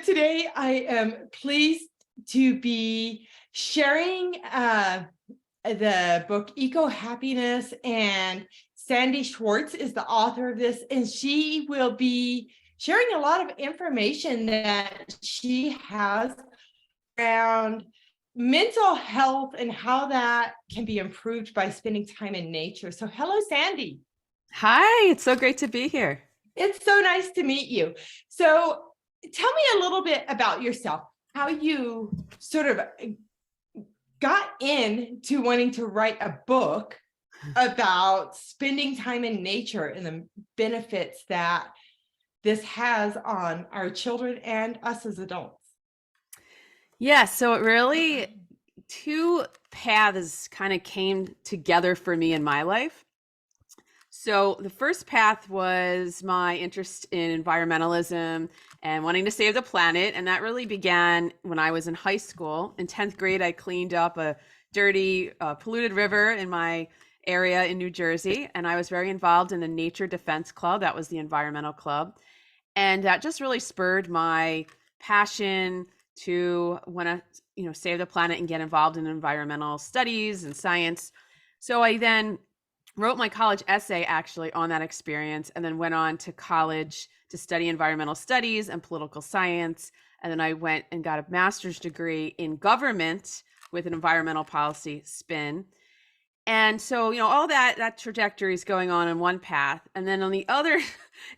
today I am pleased to be sharing the book Ecohappiness, and Sandi Schwartz is the author of this, and she will be sharing a lot of information that she has around mental health and how that can be improved by spending time in nature. So hello, Sandi. Hi, it's so great to be here. It's so nice to meet you. So tell me a little bit about yourself, how you sort of got into wanting to write a book about spending time in nature and the benefits that this has on our children and us as adults. Yeah, so it really, two paths kind of came together for me in my life. So the first path was my interest in environmentalism and wanting to save the planet. And that really began when I was in high school. In 10th grade, I cleaned up a dirty, polluted river in my area in New Jersey. And I was very involved in the Nature Defense Club. That was the environmental club. And that just really spurred my passion to want to, save the planet and get involved in environmental studies and science. So I then wrote my college essay actually on that experience, and then went on to college to study environmental studies and political science. And then I went and got a master's degree in government with an environmental policy spin. And so, all that trajectory is going on in one path. And then on the other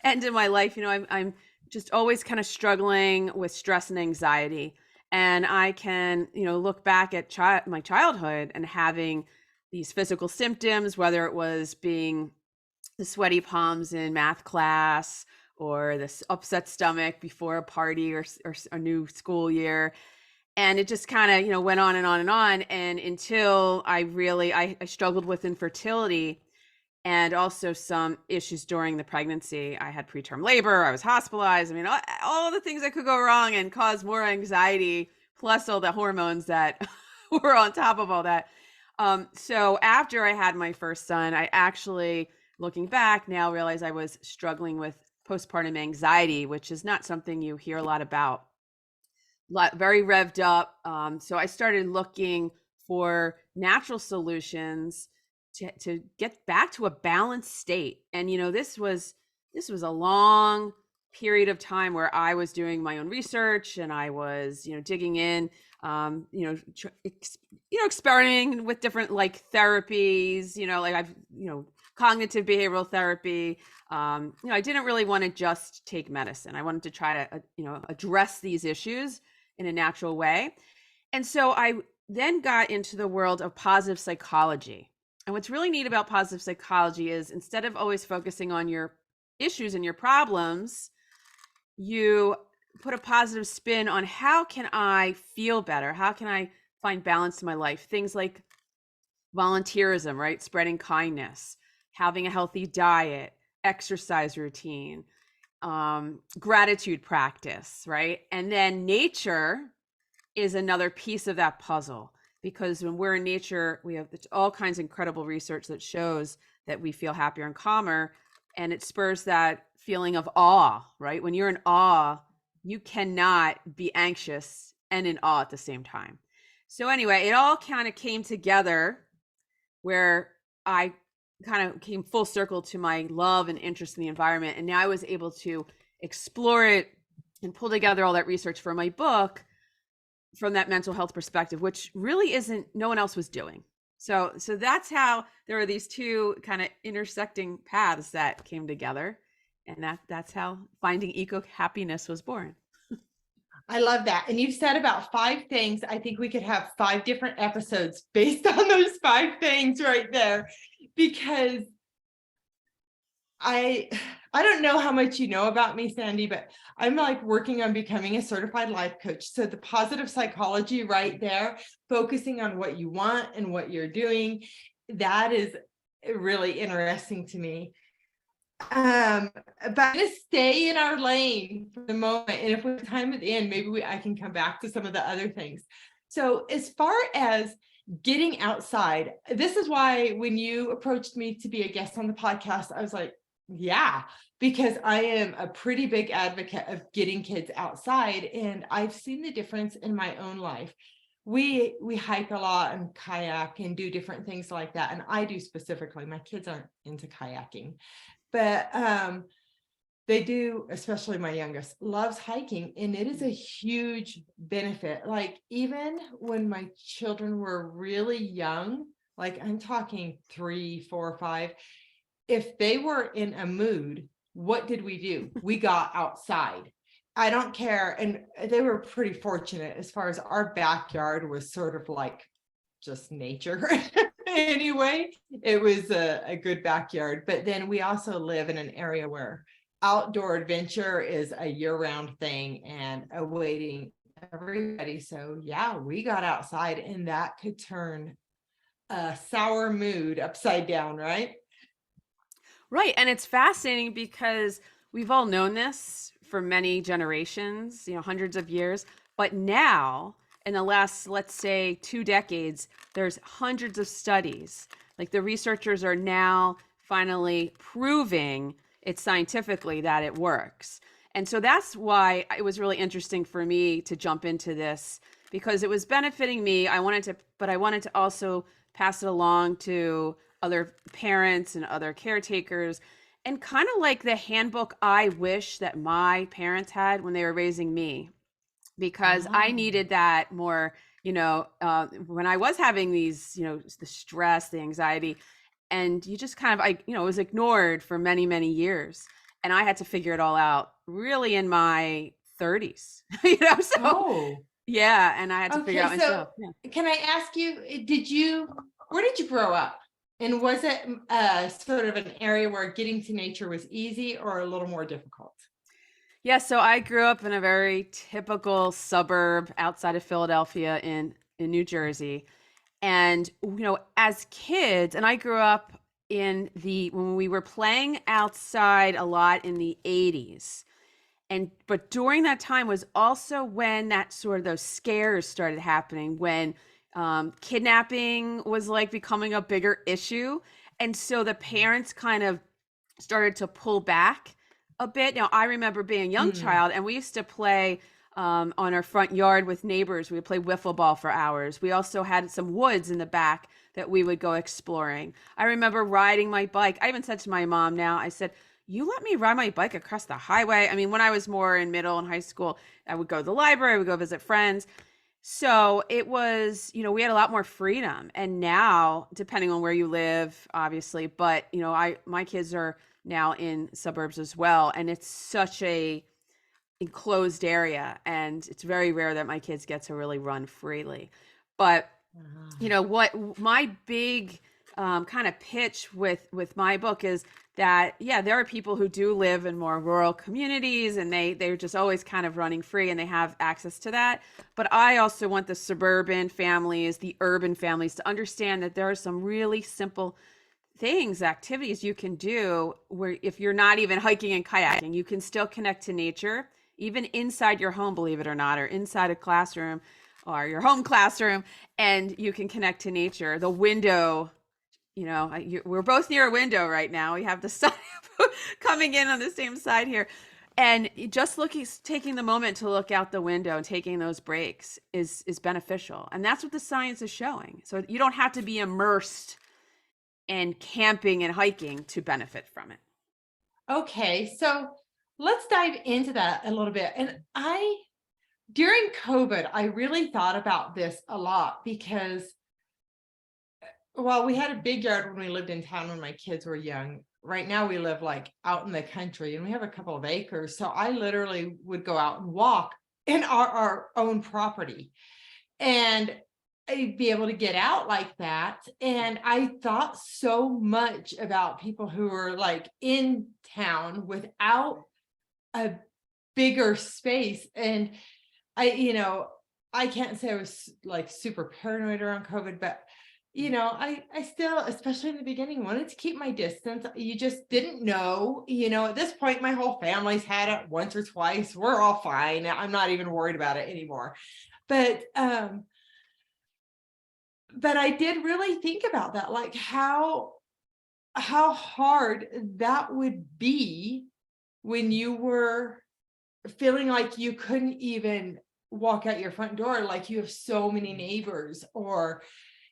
end of my life, I'm just always kind of struggling with stress and anxiety. And I can, look back at my childhood and having these physical symptoms, whether it was being the sweaty palms in math class or this upset stomach before a party or a new school year. And it just kind of, went on and on and on. And until I struggled with infertility and also some issues during the pregnancy. I had preterm labor, I was hospitalized. I mean, all the things that could go wrong and cause more anxiety, plus all the hormones that were on top of all that. So after I had my first son, I actually, looking back now, realized I was struggling with postpartum anxiety, which is not something you hear a lot about. Very revved up. So I started looking for natural solutions to get back to a balanced state. And, this was a long period of time where I was doing my own research and I was, digging in, experimenting with different therapies, I've, cognitive behavioral therapy. I didn't really want to just take medicine. I wanted to try to, address these issues in a natural way. And so I then got into the world of positive psychology. And what's really neat about positive psychology is instead of always focusing on your issues and your problems, you put a positive spin on how can I feel better? How can I find balance in my life? Things like volunteerism, right? Spreading kindness, having a healthy diet, exercise routine, gratitude practice, right? And then nature is another piece of that puzzle, because when we're in nature, we have all kinds of incredible research that shows that we feel happier and calmer, and it spurs that feeling of awe, right? When you're in awe, you cannot be anxious and in awe at the same time. So anyway, it all kind of came together where I kind of came full circle to my love and interest in the environment. And now I was able to explore it and pull together all that research for my book from that mental health perspective, which really no one else was doing. So that's how there are these two kind of intersecting paths that came together. And that's how Finding Ecohappiness was born. I love that. And you've said about 5 things. I think we could have 5 different episodes based on those 5 things right there, because I don't know how much you know about me, Sandi, but I'm working on becoming a certified life coach. So the positive psychology right there, focusing on what you want and what you're doing, that is really interesting to me. But I'm going to stay in our lane for the moment. And if we have time at the end, maybe I can come back to some of the other things. So as far as getting outside, this is why when you approached me to be a guest on the podcast, I was like, yeah, because I am a pretty big advocate of getting kids outside, and I've seen the difference in my own life. We hike a lot and kayak and do different things like that. And I do specifically. My kids aren't into kayaking, but they do, especially my youngest loves hiking, and it is a huge benefit. Like even when my children were really young, like I'm talking 3, 4, 5, if they were in a mood, what did we do? We got outside. I don't care. And they were pretty fortunate as far as our backyard was sort of like just nature. Anyway, it was a good backyard. But then we also live in an area where outdoor adventure is a year-round thing and awaiting everybody. So yeah, we got outside, and that could turn a sour mood upside down, right? Right. And it's fascinating because we've all known this for many generations, hundreds of years. But now, in the last, let's say, 2 decades, there's hundreds of studies. Like the researchers are now finally proving it scientifically that it works. And so that's why it was really interesting for me to jump into this, because it was benefiting me. But I wanted to also pass it along to other parents and other caretakers, and kind of like the handbook I wish that my parents had when they were raising me, because I Oh, needed that more, when I was having these, the stress, the anxiety, and you just kind of, it was ignored for many, many years. And I had to figure it all out really in my 30s, so oh, yeah. And I had to figure okay. out So myself. Yeah. can I ask you, where did you grow up? And was it sort of an area where getting to nature was easy or a little more difficult? Yeah, so I grew up in a very typical suburb outside of Philadelphia in New Jersey. And as kids, and I grew up when we were playing outside a lot in the 80s. But during that time was also when that sort of those scares started happening, when kidnapping was like becoming a bigger issue. And so the parents kind of started to pull back a bit. Now, I remember being a young Mm. child, and we used to play on our front yard with neighbors. We would play wiffle ball for hours. We also had some woods in the back that we would go exploring. I remember riding my bike. I even said to my mom now, I said, you let me ride my bike across the highway. I mean, when I was more in middle and high school, I would go to the library, I would go visit friends. So it was, we had a lot more freedom. And now, depending on where you live, obviously, but my kids are now in suburbs as well, and it's such a enclosed area, and it's very rare that my kids get to really run freely. But Ah. what my big kind of pitch with my book is that, yeah, there are people who do live in more rural communities, and they're just always kind of running free, and they have access to that. But I also want the suburban families, the urban families, to understand that there are some really simple things, activities you can do where, if you're not even hiking and kayaking, you can still connect to nature, even inside your home, believe it or not, or inside a classroom or your home classroom, and you can connect to nature. The window, we're both near a window right now. We have the sun coming in on the same side here. And just taking the moment to look out the window and taking those breaks is beneficial. And that's what the science is showing. So you don't have to be immersed in camping and hiking to benefit from it. Okay, so let's dive into that a little bit. And during COVID, I really thought about this a lot because, well, we had a big yard when we lived in town when my kids were young. Right now, we live like out in the country and we have a couple of acres. So I literally would go out and walk in our own property. And I'd be able to get out like that. And I thought so much about people who are like in town without a bigger space. And I can't say I was like super paranoid around COVID, but I still, especially in the beginning, wanted to keep my distance. You just didn't know, at this point, my whole family's had it once or twice. We're all fine. I'm not even worried about it anymore. But I did really think about that, like how hard that would be when you were feeling like you couldn't even walk out your front door, like you have so many neighbors, or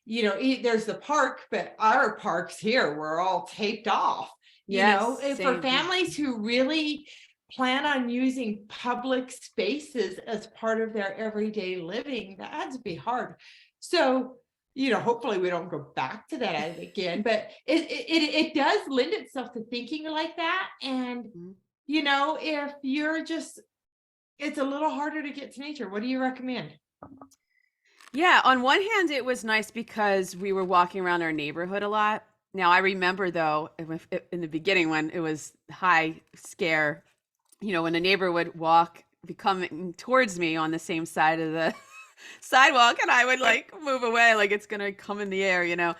there's the park, but our parks here were all taped off, Yes, and for same. Yeah. families who really plan on using public spaces as part of their everyday living, that had to be hard. So, hopefully we don't go back to that again, but it does lend itself to thinking like that. And, Mhm. if you're just, it's a little harder to get to nature. What do you recommend? Yeah, on one hand, it was nice because we were walking around our neighborhood a lot. Now, I remember though, in the beginning when it was high scare, when a neighbor would be coming towards me on the same side of the sidewalk, and I would like move away, like it's gonna come in the air.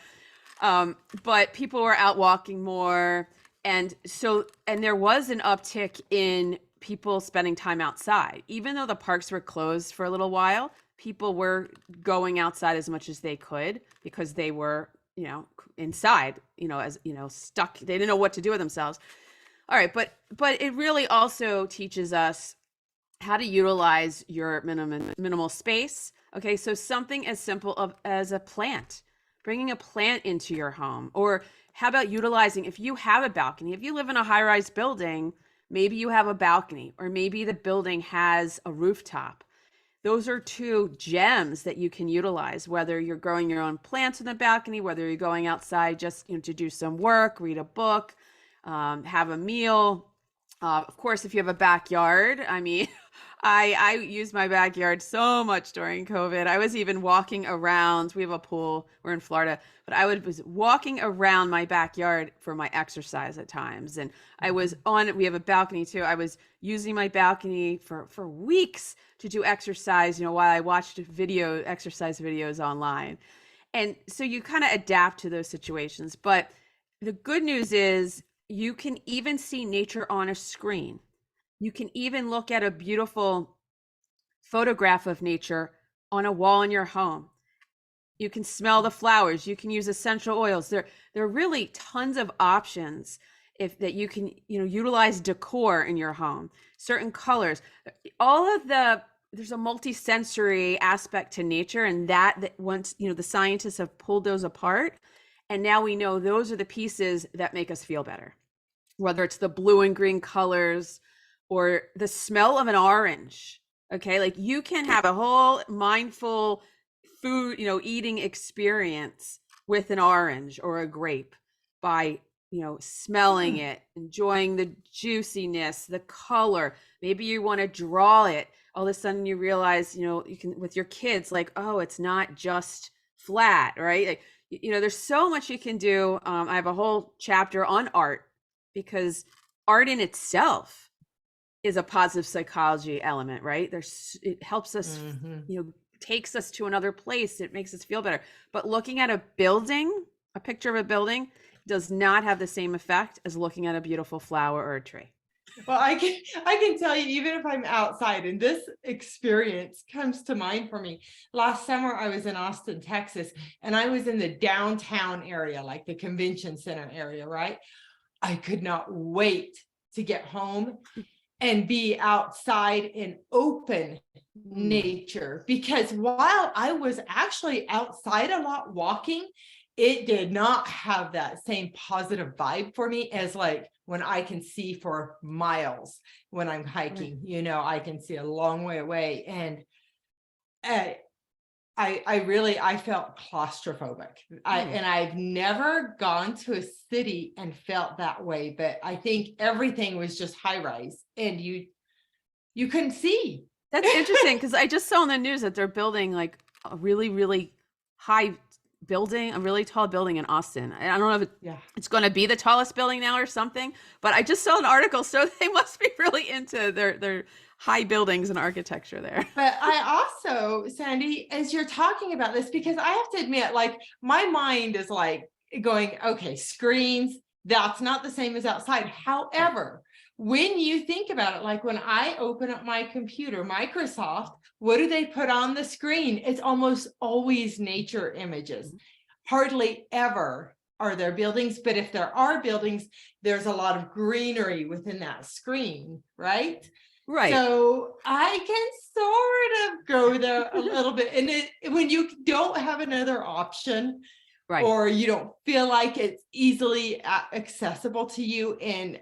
But people were out walking more, and there was an uptick in people spending time outside, even though the parks were closed for a little while. People were going outside as much as they could because they were, inside, as stuck. They didn't know what to do with themselves. All right, but it really also teaches us how to utilize your minimal space. Okay, so something as simple as a plant, bringing a plant into your home, or how about utilizing, if you have a balcony, if you live in a high-rise building, maybe you have a balcony, or maybe the building has a rooftop. Those are two gems that you can utilize, whether you're growing your own plants in the balcony, whether you're going outside just to do some work, read a book, have a meal. Of course, if you have a backyard, I mean, I used my backyard so much during COVID. I was even walking around. We have a pool. We're in Florida, but was walking around my backyard for my exercise at times. And I was we have a balcony too. I was using my balcony for weeks to do exercise, while I watched exercise videos online. And so you kind of adapt to those situations. But the good news is you can even see nature on a screen. You can even look at a beautiful photograph of nature on a wall in your home. You can smell the flowers. You can use essential oils. There are really tons of options that you can, utilize decor in your home, certain colors, there's a multi-sensory aspect to nature, and that once, the scientists have pulled those apart, and now we know those are the pieces that make us feel better, whether it's the blue and green colors or the smell of an orange. Okay, like you can have a whole mindful food, eating experience with an orange or a grape by, smelling it, enjoying the juiciness, the color. Maybe you want to draw it. All of a sudden you realize, you can, with your kids, like, oh, it's not just flat, right? Like, there's so much you can do. I have a whole chapter on art, because art in itself is a positive psychology element, right? It helps us, takes us to another place. It makes us feel better. But looking at a picture of a building does not have the same effect as looking at a beautiful flower or a tree. Well, I can tell you, even if I'm outside, and this experience comes to mind for me. Last summer, I was in Austin, Texas, and I was in the downtown area, like the convention center area, right? I could not wait to get home and be outside in open nature, because while I was actually outside a lot walking, it did not have that same positive vibe for me as like when I can see for miles when I'm hiking. I can see a long way away, and I felt claustrophobic. And I've never gone to a city and felt that way, but I think everything was just high rise, and you couldn't see. That's interesting, because I just saw in the news that they're building like a really, really high building, a really tall building in Austin. I don't know if it's going to be the tallest building now or something, but I just saw an article, so they must be really into their high buildings and architecture there. But I also, Sandi, as you're talking about this, because I have to admit, like, my mind is like going, okay, screens, that's not the same as outside. However, when you think about it, like when I open up my computer, Microsoft, what do they put on the screen? It's almost always nature images. Hardly ever are there buildings, but if there are buildings, there's a lot of greenery within that screen, right? Right. So I can sort of go there a little bit. And when you don't have another option, Right. or you don't feel like it's easily accessible to you in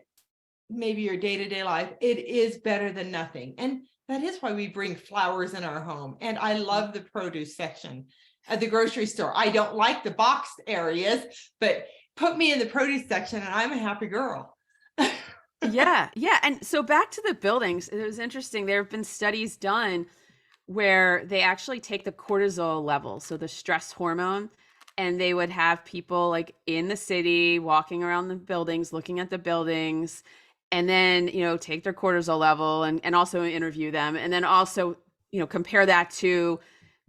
maybe your day-to-day life, it is better than nothing. And that is why we bring flowers in our home. And I love the produce section at the grocery store. I don't like the boxed areas, but put me in the produce section and I'm a happy girl. Yeah. Yeah. And so back to the buildings, it was interesting. There have been studies done where they actually take the cortisol level, so the stress hormone, and they would have people like in the city walking around the buildings, looking at the buildings, and then, take their cortisol level and also interview them. And then also, compare that to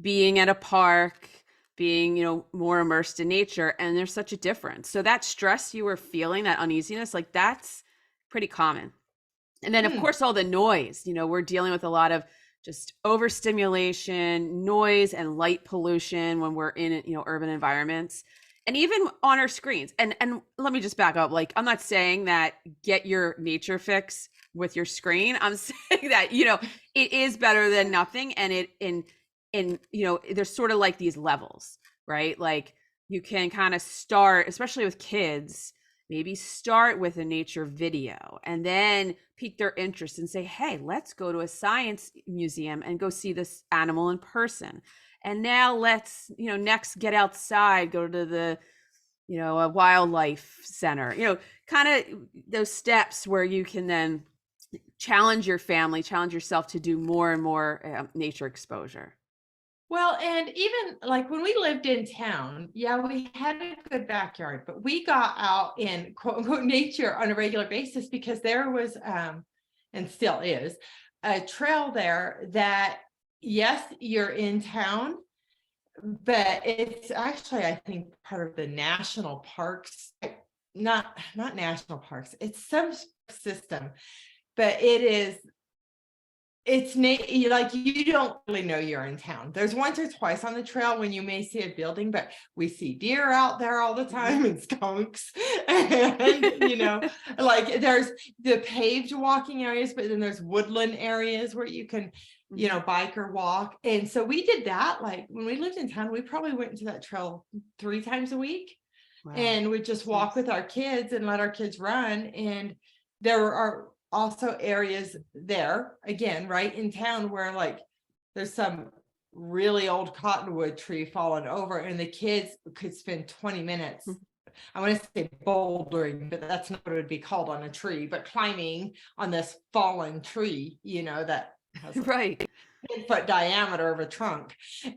being at a park, being, more immersed in nature. And there's such a difference. So that stress you were feeling, that uneasiness, like that's pretty common. And then, of course, all the noise, we're dealing with a lot of just overstimulation, noise, and light pollution when we're in, urban environments, and even on our screens. And let me just back up. Like, I'm not saying that get your nature fix with your screen. I'm saying that, it is better than nothing. And there's sort of like these levels, right? Like you can kind of start, especially with kids, maybe start with a nature video and then pique their interest and say, hey, let's go to a science museum and go see this animal in person. And now let's, next get outside, go to the, a wildlife center, kind of those steps where you can then challenge your family, challenge yourself to do more and more nature exposure. Well, and even like when we lived in town, yeah, we had a good backyard, but we got out in quote unquote nature on a regular basis because there was, and still is, a trail there that, yes, you're in town, but it's actually, I think, part of the national parks, not national parks, it's some system, but it's like you don't really know you're in town. There's once or twice on the trail when you may see a building, but we see deer out there all the time and skunks. And like there's the paved walking areas, but then there's woodland areas where you can, bike or walk. And so we did that. Like when we lived in town, we probably went into that trail 3 times a week. Wow. And would just walk with our kids and let our kids run. And there are also areas there again, right in town where like there's some really old cottonwood tree fallen over and the kids could spend 20 minutes. I want to say bouldering, but that's not what it would be called on a tree, but climbing on this fallen tree, that has right 10-foot diameter of a trunk, so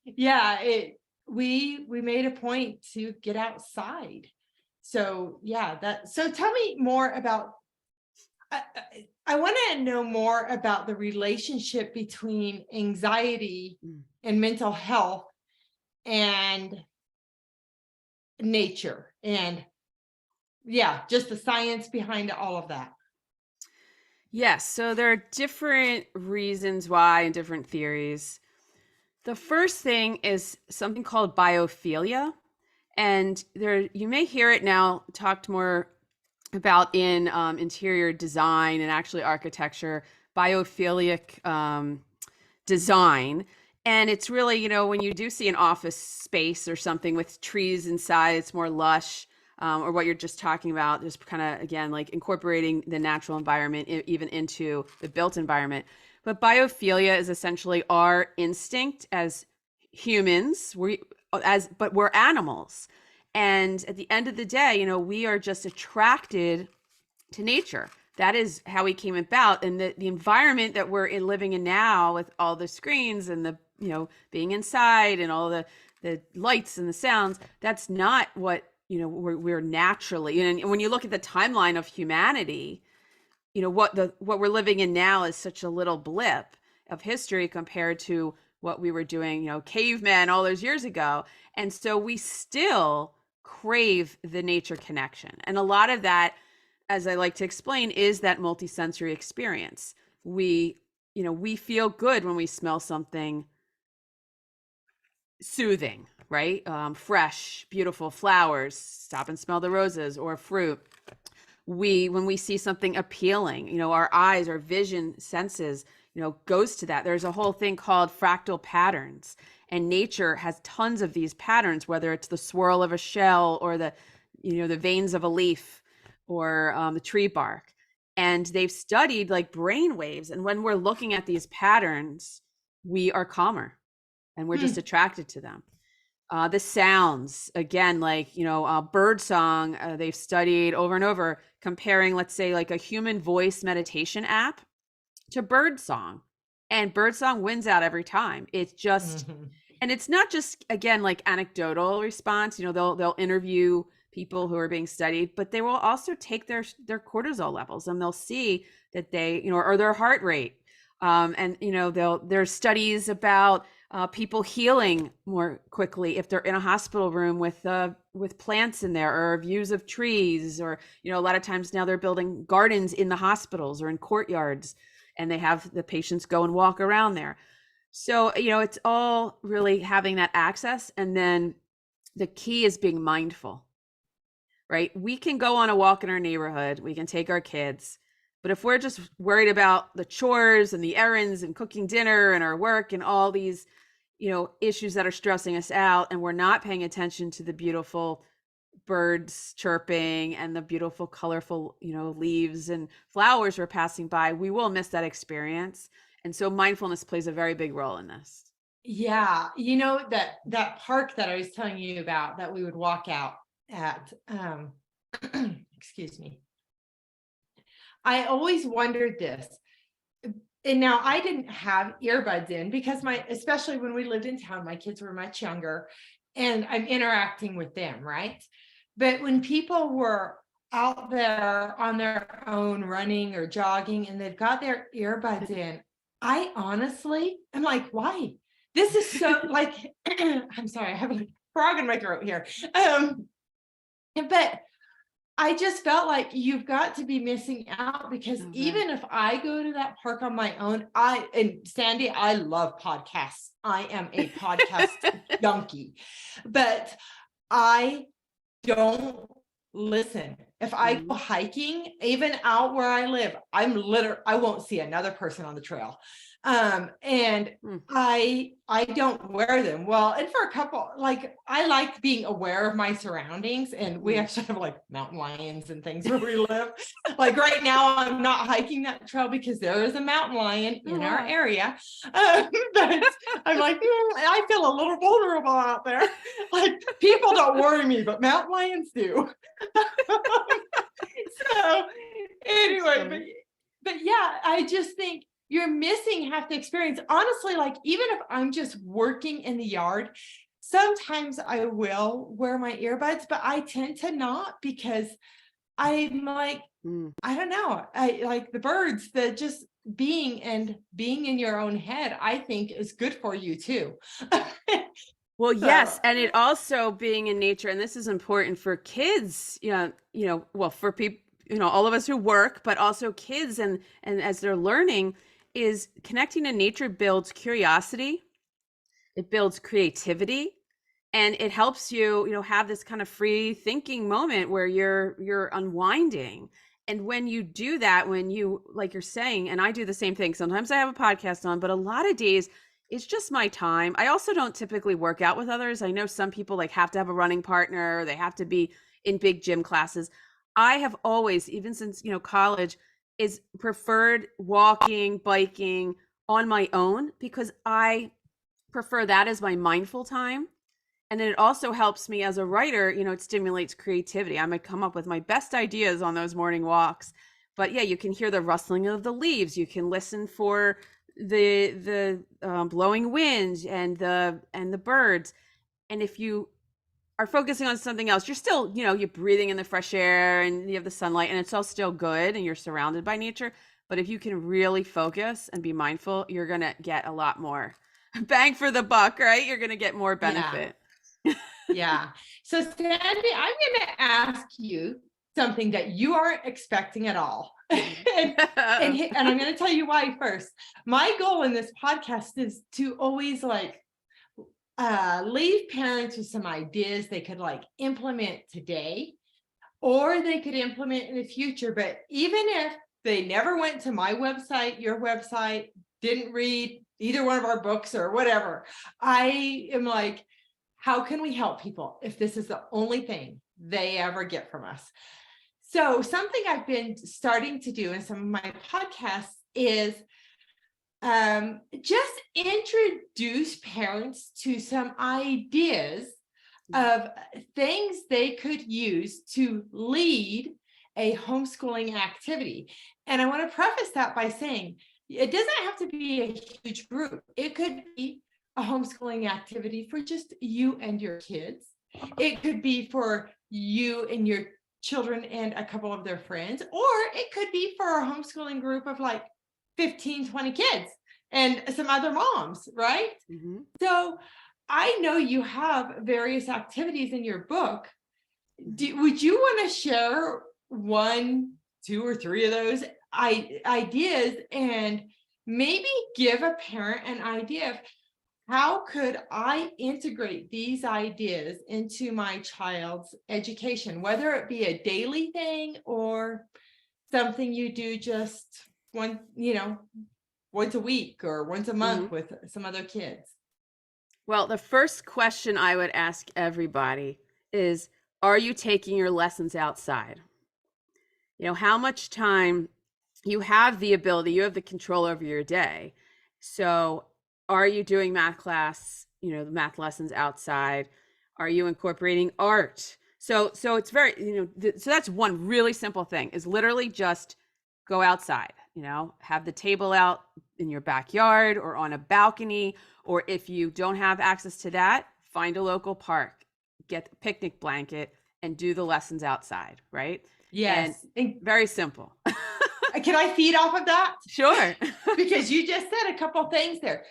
yeah, we made a point to get outside. So yeah, so tell me more about, I want to know more about the relationship between anxiety and mental health and nature and just the science behind all of that. Yes. So there are different reasons why and different theories. The first thing is something called biophilia. And you may hear it now talked more about in interior design and actually architecture, biophilic design. And it's really, when you do see an office space or something with trees inside, it's more lush, or what you're just talking about, just kind of, again, like incorporating the natural environment even into the built environment. But biophilia is essentially our instinct as humans, but we're animals. And at the end of the day, we are just attracted to nature. That is how we came about. And the environment that we're living in now with all the screens and the, being inside and all the lights and the sounds, that's not what, we're naturally. And when you look at the timeline of humanity, what we're living in now is such a little blip of history compared to what we were doing, cavemen all those years ago. And so we still crave the nature connection. And a lot of that, as I like to explain, is that multisensory experience. We feel good when we smell something soothing, right? Fresh, beautiful flowers, stop and smell the roses, or fruit. When we see something appealing, our eyes, our vision senses, goes to that. There's a whole thing called fractal patterns, and nature has tons of these patterns, whether it's the swirl of a shell or the veins of a leaf, or the tree bark. And they've studied like brain waves. And when we're looking at these patterns, we are calmer and we're just attracted to them. The sounds, again, like, bird song, they've studied over and over, comparing, let's say, like a human voice meditation app to bird song. And bird song wins out every time. It's just, and it's not just, again, like anecdotal response. They'll interview people who are being studied, but they will also take their cortisol levels, and they'll see that they, or their heart rate. And there's studies about people healing more quickly if they're in a hospital room with plants in there, or views of trees, or a lot of times now they're building gardens in the hospitals or in courtyards, and they have the patients go and walk around there. So it's all really having that access, and then the key is being mindful, right? We can go on a walk in our neighborhood, we can take our kids, but if we're just worried about the chores and the errands and cooking dinner and our work and all these, issues that are stressing us out, and we're not paying attention to the beautiful birds chirping and the beautiful, colorful, leaves and flowers we're passing by, we will miss that experience. And so mindfulness plays a very big role in this. Yeah. That park that I was telling you about that we would walk out at, excuse me. I always wondered this. And now I didn't have earbuds in because especially when we lived in town, my kids were much younger and I'm interacting with them, right? But when people were out there on their own running or jogging and they've got their earbuds in, I honestly am like, why? This is so like, I'm sorry, I have a frog in my throat here. But I just felt like you've got to be missing out, because even if I go to that park on my own, and Sandi, I love podcasts. I am a podcast junkie, but I don't listen. If I go hiking, even out where I live, I won't see another person on the trail. And I don't wear them. Well, and for a couple, like I like being aware of my surroundings, and we actually have like mountain lions and things where we live. Like right now, I'm not hiking that trail because there is a mountain lion in our area. But I'm like, I feel a little vulnerable out there. Like people don't worry me, but mountain lions do. So anyway, but yeah, I just think you're missing half the experience. Honestly, like even if I'm just working in the yard, sometimes I will wear my earbuds, but I tend to not, because I'm like, I don't know. I like the birds, that just being in your own head, I think is good for you too. Well, yes. And it also being in nature, and this is important for kids, well, for people, all of us who work, but also kids, and as they're learning, is connecting to nature builds curiosity. It builds creativity, and it helps you, have this kind of free thinking moment where you're unwinding. And when you do that, when you, like you're saying, and I do the same thing, sometimes I have a podcast on, but a lot of days it's just my time. I also don't typically work out with others. I know some people like have to have a running partner, or they have to be in big gym classes. I have always, even since, college, is preferred walking, biking on my own, because I prefer that as my mindful time. And then it also helps me as a writer, it stimulates creativity. I might come up with my best ideas on those morning walks. But yeah, you can hear the rustling of the leaves. You can listen for the blowing wind and the birds. And if you are focusing on something else, you're still, you're breathing in the fresh air and you have the sunlight, and it's all still good and you're surrounded by nature. But if you can really focus and be mindful, you're going to get a lot more bang for the buck, right? You're going to get more benefit. Yeah. So Sandy, I'm going to ask you something that you aren't expecting at all. and I'm going to tell you why first. My goal in this podcast is to always leave parents with some ideas they could like implement today, or they could implement in the future. But even if they never went to my website, your website, didn't read either one of our books or whatever, I am like, how can we help people if this is the only thing they ever get from us? So something I've been starting to do in some of my podcasts is just introduce parents to some ideas of things they could use to lead a homeschooling activity. And I want to preface that by saying it doesn't have to be a huge group. It could be a homeschooling activity for just you and your kids. It could be for you and your children and a couple of their friends, or it could be for a homeschooling group of like 15, 20 kids and some other moms, right? Mm-hmm. So I know you have various activities in your book. Would you want to share 1, 2, or 3 of those ideas and maybe give a parent an idea of how could I integrate these ideas into my child's education, whether it be a daily thing or something you do just once a week or once a month with some other kids? Well, the first question I would ask everybody is, are you taking your lessons outside? How much time you have the ability, you have the control over your day. So are you doing math class, the math lessons outside? Are you incorporating art? So it's very, so that's one really simple thing, is literally just go outside, have the table out in your backyard or on a balcony, or if you don't have access to that, find a local park, get a picnic blanket and do the lessons outside, right? Yes. And very simple. Can I feed off of that? Sure. Because you just said a couple things there.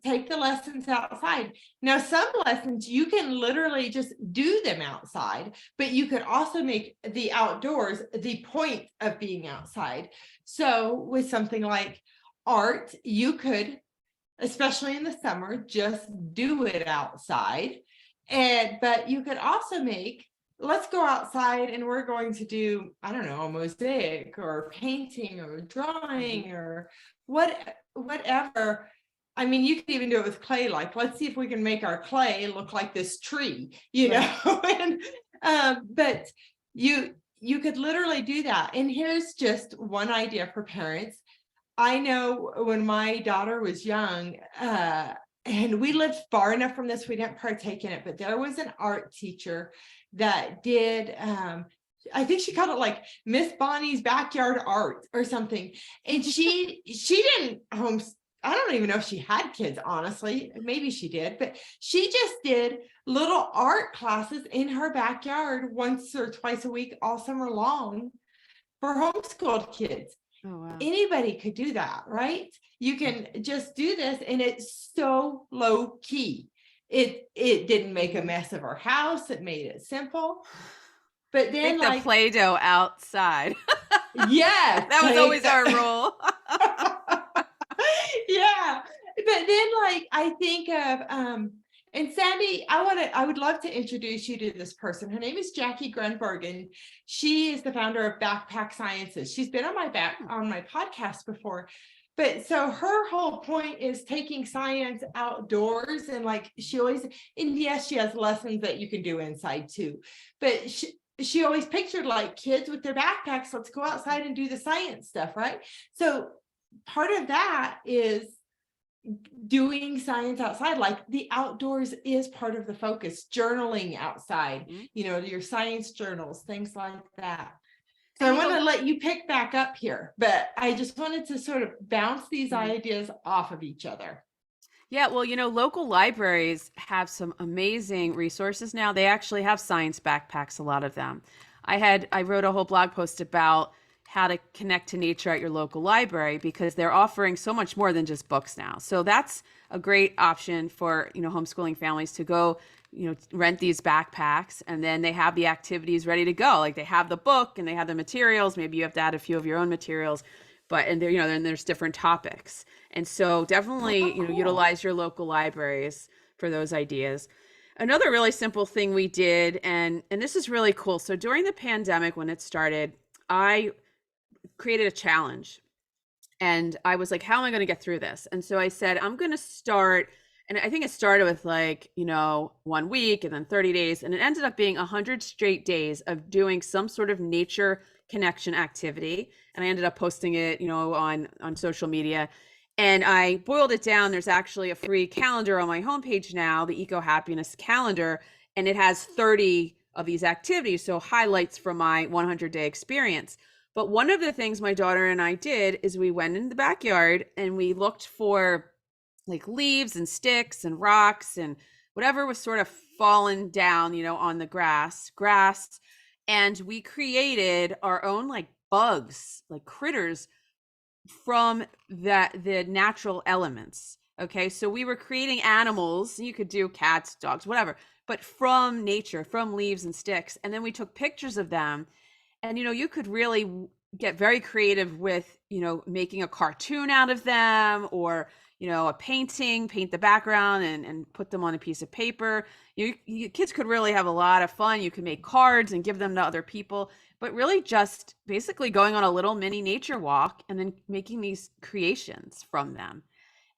Take the lessons outside. Now, some lessons you can literally just do them outside, but you could also make the outdoors the point of being outside. So with something like art, you could, especially in the summer, just do it outside. But you could also let's go outside and we're going to do, I don't know, a mosaic or painting or drawing or whatever. I mean, you could even do it with clay. Like, let's see if we can make our clay look like this tree, and but you could literally do that. And here's just one idea for parents. I know when my daughter was young, and we lived far enough from this, we didn't partake in it, but there was an art teacher that did, I think she called it like Miss Bonnie's backyard art or something. And she didn't I don't even know if she had kids, honestly. Maybe she did, but she just did little art classes in her backyard once or twice a week, all summer long, for homeschooled kids. Oh, wow. Anybody could do that, right? You can just do this, and it's so low key. It didn't make a mess of our house. It made it simple. But then, take the Play-Doh outside. Yeah, that was always our rule. Yeah, but then I think of and Sandi, I would love to introduce you to this person. Her name is Jackie Grunberg, and she is the founder of Backpack Sciences. She's been on my podcast before. But so her whole point is taking science outdoors, and and yes, she has lessons that you can do inside too. But she always pictured like kids with their backpacks, let's go outside and do the science stuff, right? So part of that is doing science outside, like the outdoors is part of the focus, journaling outside, your science journals, things like that. So I want to let you pick back up here, but I just wanted to sort of bounce these ideas off of each other. Yeah, well, local libraries have some amazing resources now. They actually have science backpacks, a lot of them. I wrote a whole blog post about how to connect to nature at your local library, because they're offering so much more than just books now. So that's a great option for, homeschooling families to go, rent these backpacks, and then they have the activities ready to go. Like, they have the book and they have the materials. Maybe you have to add a few of your own materials, and then there's different topics. And so definitely, utilize your local libraries for those ideas. Another really simple thing we did, and this is really cool. So during the pandemic, when it started, I created a challenge. And I was like, how am I going to get through this? And so I said, I'm going to start. And I think it started with like, 1 week and then 30 days. And it ended up being 100 straight days of doing some sort of nature connection activity. And I ended up posting it, on social media. And I boiled it down. There's actually a free calendar on my homepage now, the Ecohappiness calendar. And it has 30 of these activities. So highlights from my 100-day experience. But one of the things my daughter and I did is we went in the backyard and we looked for like leaves and sticks and rocks and whatever was sort of fallen down, on the grass. And we created our own like bugs, like critters from the natural elements. Okay. So we were creating animals. You could do cats, dogs, whatever, but from nature, from leaves and sticks. And then we took pictures of them. And, you could really get very creative with, making a cartoon out of them or, a paint the background and put them on a piece of paper. Kids could really have a lot of fun. You could make cards and give them to other people, but really just basically going on a little mini nature walk and then making these creations from them.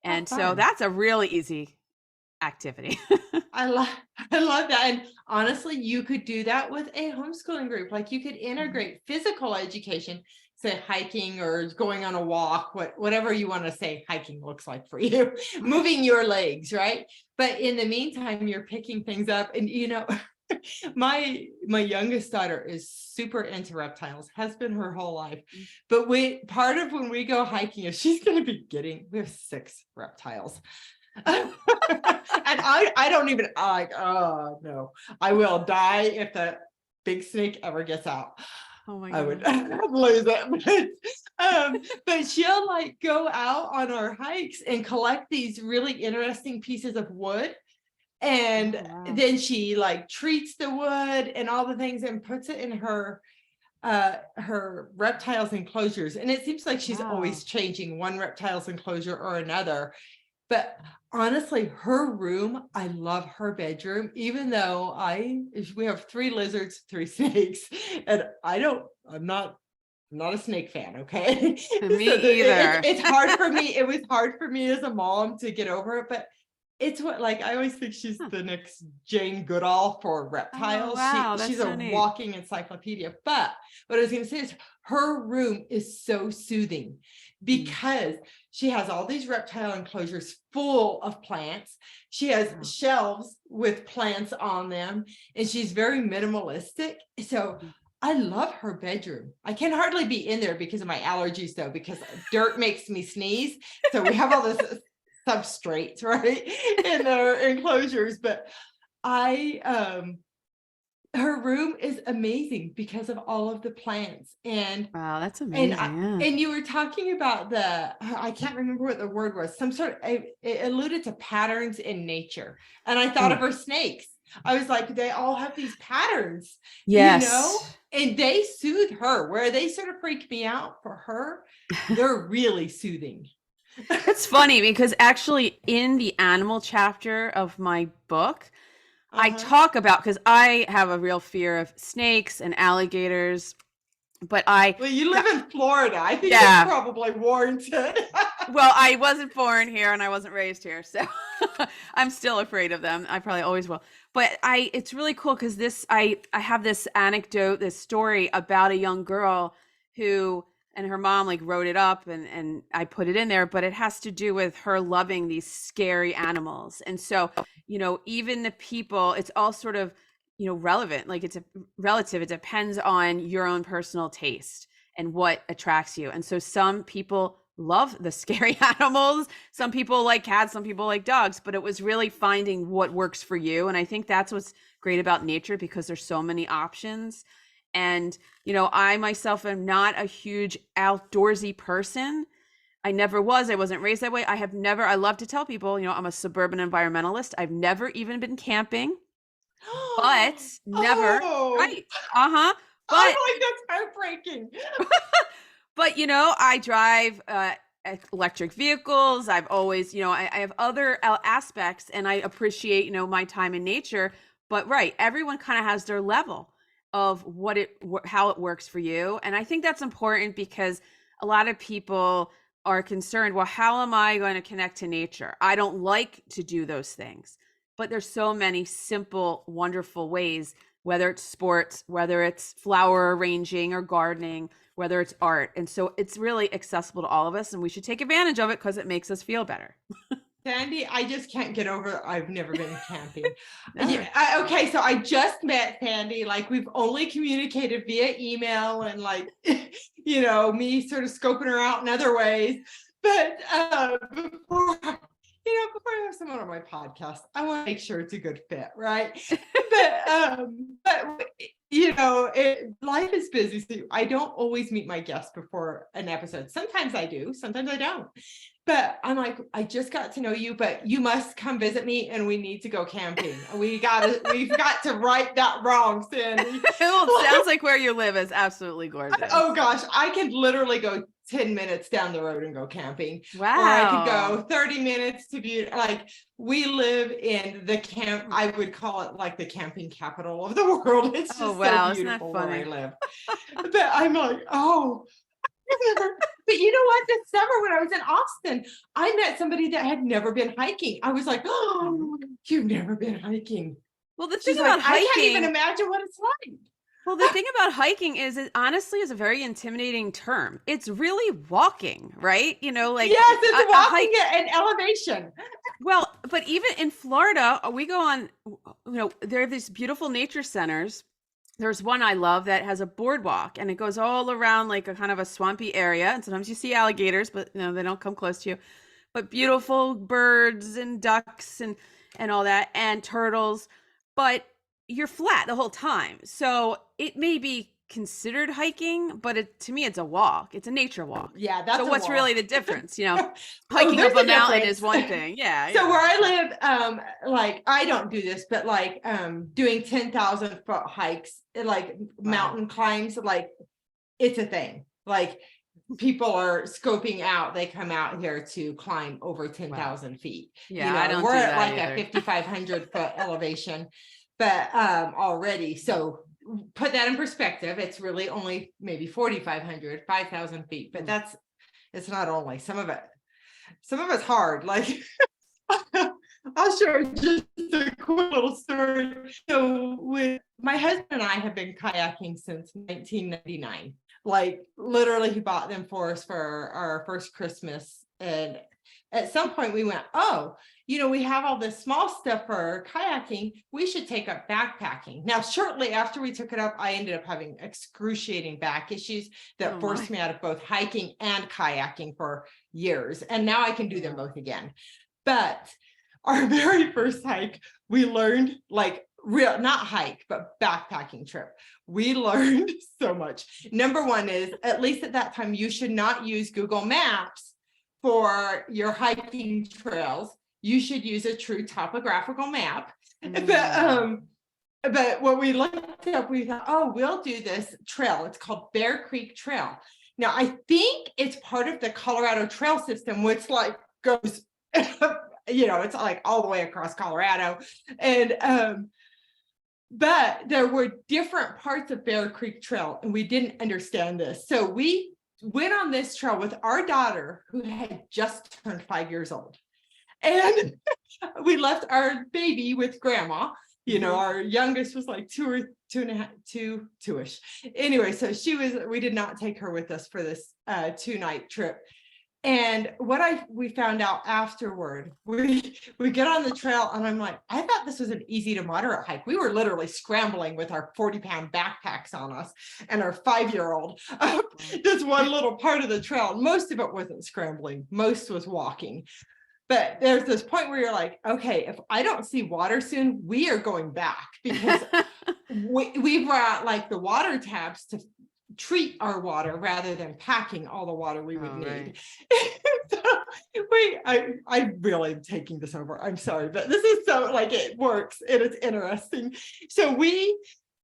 And so that's a really easy activity. I love that. And honestly, you could do that with a homeschooling group. Like you could integrate physical education, say hiking or going on a walk, whatever you want to say hiking looks like for you, moving your legs, right? But in the meantime, you're picking things up. And my youngest daughter is super into reptiles, has been her whole life. But part of when we go hiking is she's going to be we have 6 reptiles. And I don't even oh no, I will die if the big snake ever gets out. Oh my God. I would lose it. But she'll like go out on our hikes and collect these really interesting pieces of wood. And then she like treats the wood and all the things and puts it in her reptiles enclosures. And it seems like she's always changing one reptile's enclosure or another. But honestly, her room, I love her bedroom, even though we have 3 lizards, 3 snakes, and I'm not a snake fan. Okay. Me either. It's hard for me. It was hard for me as a mom to get over it, but it's I always think she's the next Jane Goodall for reptiles. Wow, she's so a neat. walking encyclopedia. But what I was going to say is her room is so soothing because she has all these reptile enclosures full of plants. She has shelves with plants on them, and she's very minimalistic. So I love her bedroom. I can hardly be in there because of my allergies, though, because dirt makes me sneeze. So we have all this substrates, right, in their enclosures. But her room is amazing because of all of the plants. And wow, that's amazing. And you were talking about I can't remember what the word was, some sort of, it alluded to patterns in nature. And I thought of her snakes. I was like, they all have these patterns, and they soothe her. Where they sort of freak me out, for her, they're really soothing. It's funny because actually in the animal chapter of my book, I talk about, because I have a real fear of snakes and alligators, but well, you live in Florida. I think it's probably warranted. Well, I wasn't born here and I wasn't raised here, so I'm still afraid of them. I probably always will. But it's really cool because I have this anecdote, this story about a young girl who, and her mom like wrote it up and I put it in there, but it has to do with her loving these scary animals. And so, even the people, it's all sort of, relevant, like it's a relative. It depends on your own personal taste and what attracts you. And so some people love the scary animals. Some people like cats, some people like dogs, but it was really finding what works for you. And I think that's what's great about nature, because there's so many options. And, I myself am not a huge outdoorsy person. I never was. I wasn't raised that way. I love to tell people, I'm a suburban environmentalist. I've never even been camping, but never. Right. But I'm like, that's heartbreaking. But, I drive electric vehicles. I've always, I have other aspects, and I appreciate, my time in nature. But right, everyone kind of has their level of how it works for you. And I think that's important because a lot of people are concerned, well, how am I going to connect to nature? I don't like to do those things. But there's so many simple, wonderful ways, whether it's sports, whether it's flower arranging or gardening, whether it's art. And so it's really accessible to all of us, and we should take advantage of it because it makes us feel better. Sandy, I just can't get over, I've never been camping. Never. Okay, so I just met Sandy, like we've only communicated via email and like, me sort of scoping her out in other ways. But before I have someone on my podcast, I want to make sure it's a good fit, right? but life is busy. So I don't always meet my guests before an episode. Sometimes I do, sometimes I don't. But I'm like, I just got to know you, but you must come visit me and we need to go camping. We've got to right that wrong, Sandy. It sounds like where you live is absolutely gorgeous. Oh gosh, I could literally go 10 minutes down the road and go camping. Wow. Or I could go 30 minutes to be like, we live in the camp. I would call it like the camping capital of the world. It's just so beautiful where I live. But I'm like, but you know what? This summer when I was in Austin, I met somebody that had never been hiking. I was like, oh, you've never been hiking. Well, the thing about hiking, I can't even imagine what it's like. Well, the thing about hiking is it honestly is a very intimidating term. It's really walking, right? Yes, it's walking at an elevation. Well, but even in Florida, we go on, there are these beautiful nature centers. There's one I love that has a boardwalk, and it goes all around like a kind of a swampy area. And sometimes you see alligators, but they don't come close to you. But beautiful birds and ducks and all that, and turtles. But you're flat the whole time. So it may be considered hiking, but to me, it's a walk. It's a nature walk. Yeah, that's so what's walk. Really the difference? Hiking up a mountain is one thing. Yeah. So where I live, I don't do this, but doing 10,000 foot hikes, mountain climbs, it's a thing. People are scoping out. They come out here to climb over 10,000 feet. Yeah, I don't we're do at that a either. 5,500 foot elevation, but already. So put that in perspective. It's really only maybe 4,500, 5,000 feet, but it's not only. Some of it's hard. I'll share just a quick little story. So with my husband and I have been kayaking since 1999. Literally he bought them for us for our first Christmas. And at some point we went, we have all this small stuff for kayaking. We should take up backpacking. Now, shortly after we took it up, I ended up having excruciating back issues that forced me out of both hiking and kayaking for years. And now I can do them both again. But our very first hike, we learned not hike, but backpacking trip. We learned so much. Number one is, at least at that time, you should not use Google Maps for your hiking trails. You should use a true topographical map. But when we looked up, we thought, we'll do this trail. It's called Bear Creek Trail. Now, I think it's part of the Colorado Trail System, which goes, it's all the way across Colorado. And but there were different parts of Bear Creek Trail, and we didn't understand this. So we went on this trail with our daughter, who had just turned 5 years old. And we left our baby with grandma. Our youngest was two-ish. Anyway, so we did not take her with us for this 2-night trip. And we found out afterward, we get on the trail, and I'm like, I thought this was an easy to moderate hike. We were literally scrambling with our 40-pound backpacks on us and our 5-year-old just one little part of the trail. Most of it wasn't scrambling. Most was walking. But there's this point where you're like, okay, if I don't see water soon, we are going back, because we brought the water tabs to treat our water rather than packing all the water we would need. So I really am taking this over. I'm sorry, but this is so it works and it's interesting. So we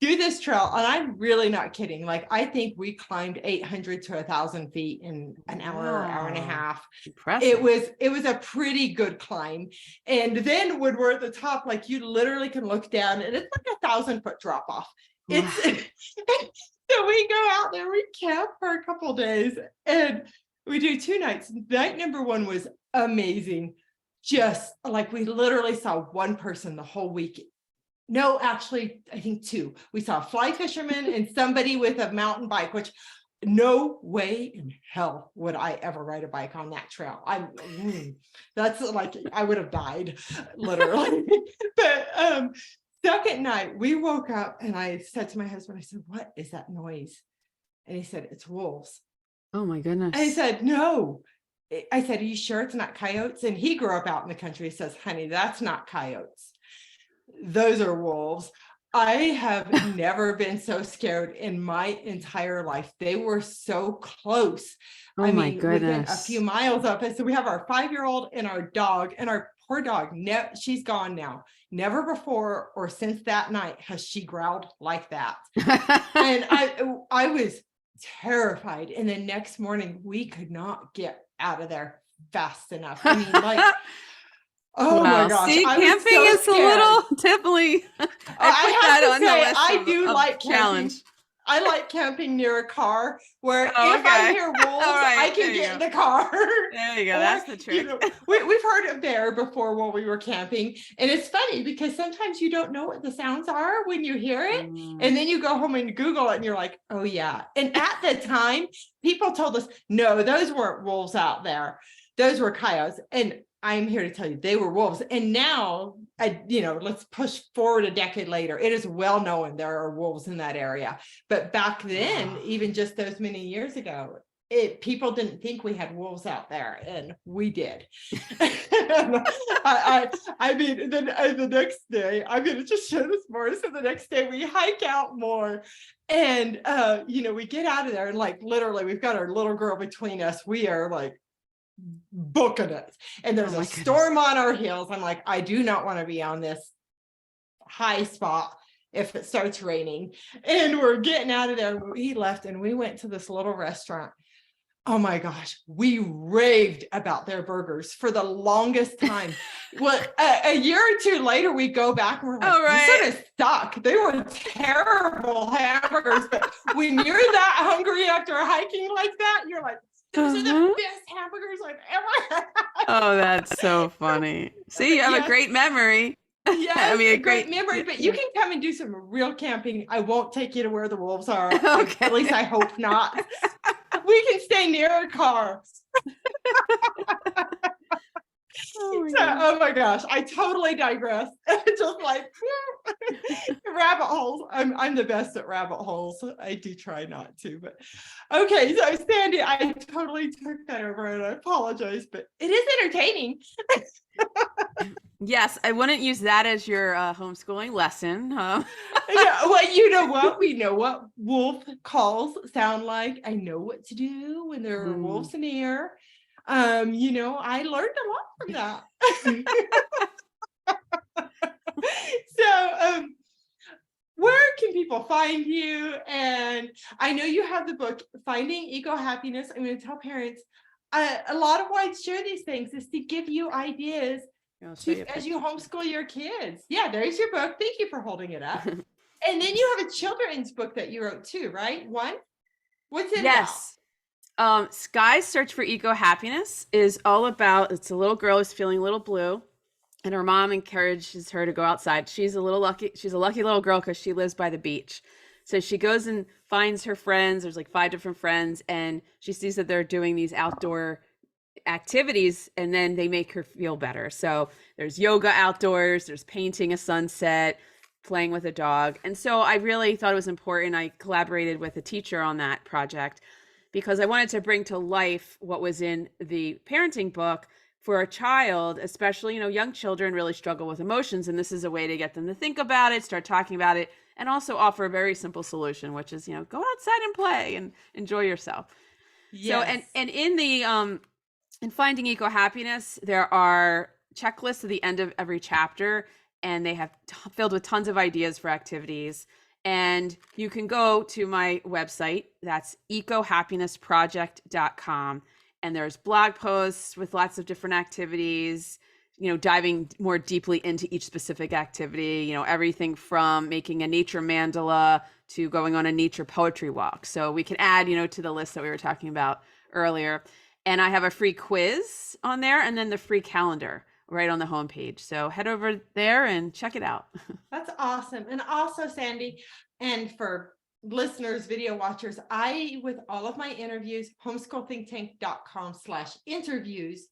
do this trail, and I'm really not kidding. Like, I think we climbed 800 to 1,000 feet in an hour and a half. Impressive. It was a pretty good climb. And then when we're at the top, like, you literally can look down and it's like 1,000-foot drop off. Wow. So we go out there, we camp for a couple of days, and we do 2 nights. Night number 1 was amazing. Just like, we literally saw one person the whole week. No, actually, I think 2. We saw a fly fisherman and somebody with a mountain bike, which no way in hell would I ever ride a bike on that trail. That's like, I would have died, literally. But second night, we woke up and I said to my husband, I said, "What is that noise?" And he said, "It's wolves." Oh my goodness. I said, "No." I said, "Are you sure it's not coyotes?" And he grew up out in the country. He says, "Honey, that's not coyotes. Those are wolves." I have never been so scared in my entire life. They were so close. Oh my goodness. Within a few miles of us. So we have our 5-year-old and our dog, and our poor dog, she's gone now. Never before or since that night has she growled like that. And I was terrified. And the next morning, we could not get out of there fast enough. I mean, like, oh my gosh. See, camping is a little definitely. I do like challenge. Camping. I like camping near a car where if I hear wolves, I can get in the car. There you go. That's the trick. We've heard of bear before while we were camping. And it's funny because sometimes you don't know what the sounds are when you hear it. And then you go home and Google it and you're like, oh yeah. And at the time, people told us, no, those weren't wolves out there. Those were coyotes. And I'm here to tell you, they were wolves. And now, let's push forward a decade later. It is well known there are wolves in that area. But back then, even just those many years ago, people didn't think we had wolves out there, and we did. I mean, then the next day, I'm going to just share this more. So the next day we hike out more, and we get out of there, and like literally, we've got our little girl between us. We are like booking it, and there's a storm on our heels. I'm like, I do not want to be on this high spot if it starts raining. And we're getting out of there. We left and we went to this little restaurant. Oh my gosh, we raved about their burgers for the longest time. Well, a year or 2 later, we go back and we're like, these sort of suck. They were terrible hamburgers. But when you're that hungry after hiking like that, you're like, those are the best hamburgers I've ever had. Oh, that's so funny. See, you have a great memory. Yeah, I mean, a great memory, but you can come and do some real camping. I won't take you to where the wolves are. Okay. At least I hope not. We can stay near a car. Oh my gosh, I totally digress. Just like rabbit holes. I'm the best at rabbit holes. I do try not to, but okay. So Sandi, I totally took that over and I apologize, but it is entertaining. Yes, I wouldn't use that as your homeschooling lesson. Yeah, well, you know what? We know what wolf calls sound like. I know what to do when there are wolves near. I learned a lot from that. So, where can people find you? And I know you have the book, Finding Ecohappiness. I'm going to tell parents, a lot of why I share these things is to give you ideas as you homeschool your kids. Yeah, there's your book. Thank you for holding it up. And then you have a children's book that you wrote too, right? One? What's it about? Sky's Search for Ecohappiness is all about, it's a little girl who's feeling a little blue, and her mom encourages her to go outside. She's a lucky little girl because she lives by the beach. So she goes and finds her friends. There's like 5 different friends, and she sees that they're doing these outdoor activities, and then they make her feel better. So there's yoga outdoors, there's painting a sunset, playing with a dog. And so I really thought it was important. I collaborated with a teacher on that project because I wanted to bring to life what was in the parenting book for a child, especially, young children really struggle with emotions. And this is a way to get them to think about it, start talking about it, and also offer a very simple solution, which is, go outside and play and enjoy yourself. Yes. So, and in the, in Finding Ecohappiness, there are checklists at the end of every chapter, and they have filled with tons of ideas for activities. And you can go to my website. That's ecohappinessproject.com. And there's blog posts with lots of different activities, diving more deeply into each specific activity, everything from making a nature mandala to going on a nature poetry walk. So we can add, to the list that we were talking about earlier. And I have a free quiz on there and then the free calendar right on the homepage. So head over there and check it out. That's awesome. And also, Sandi, and for listeners, video watchers, with all of my interviews, homeschoolthinktank.com/interviews,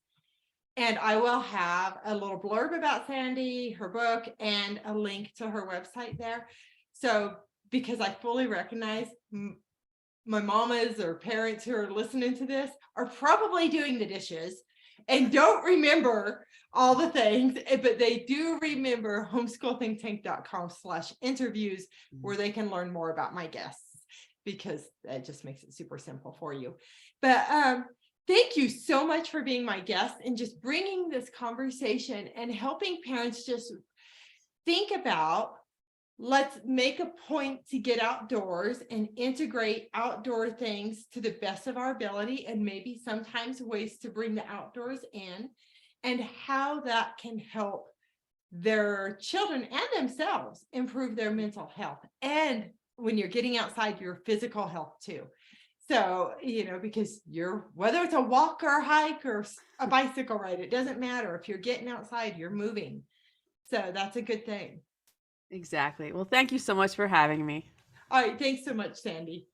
and I will have a little blurb about Sandi, her book, and a link to her website there. So, because I fully recognize my mamas or parents who are listening to this are probably doing the dishes and don't remember all the things, but they do remember homeschoolthinktank.com/interviews, where they can learn more about my guests, because that just makes it super simple for you. But thank you so much for being my guest and just bringing this conversation and helping parents just think about, let's make a point to get outdoors and integrate outdoor things to the best of our ability, and maybe sometimes ways to bring the outdoors in, and how that can help their children and themselves improve their mental health. And when you're getting outside, your physical health too. So, because whether it's a walk or a hike or a bicycle ride, it doesn't matter. If you're getting outside, you're moving. So that's a good thing. Exactly. Well, thank you so much for having me. All right. Thanks so much, Sandi.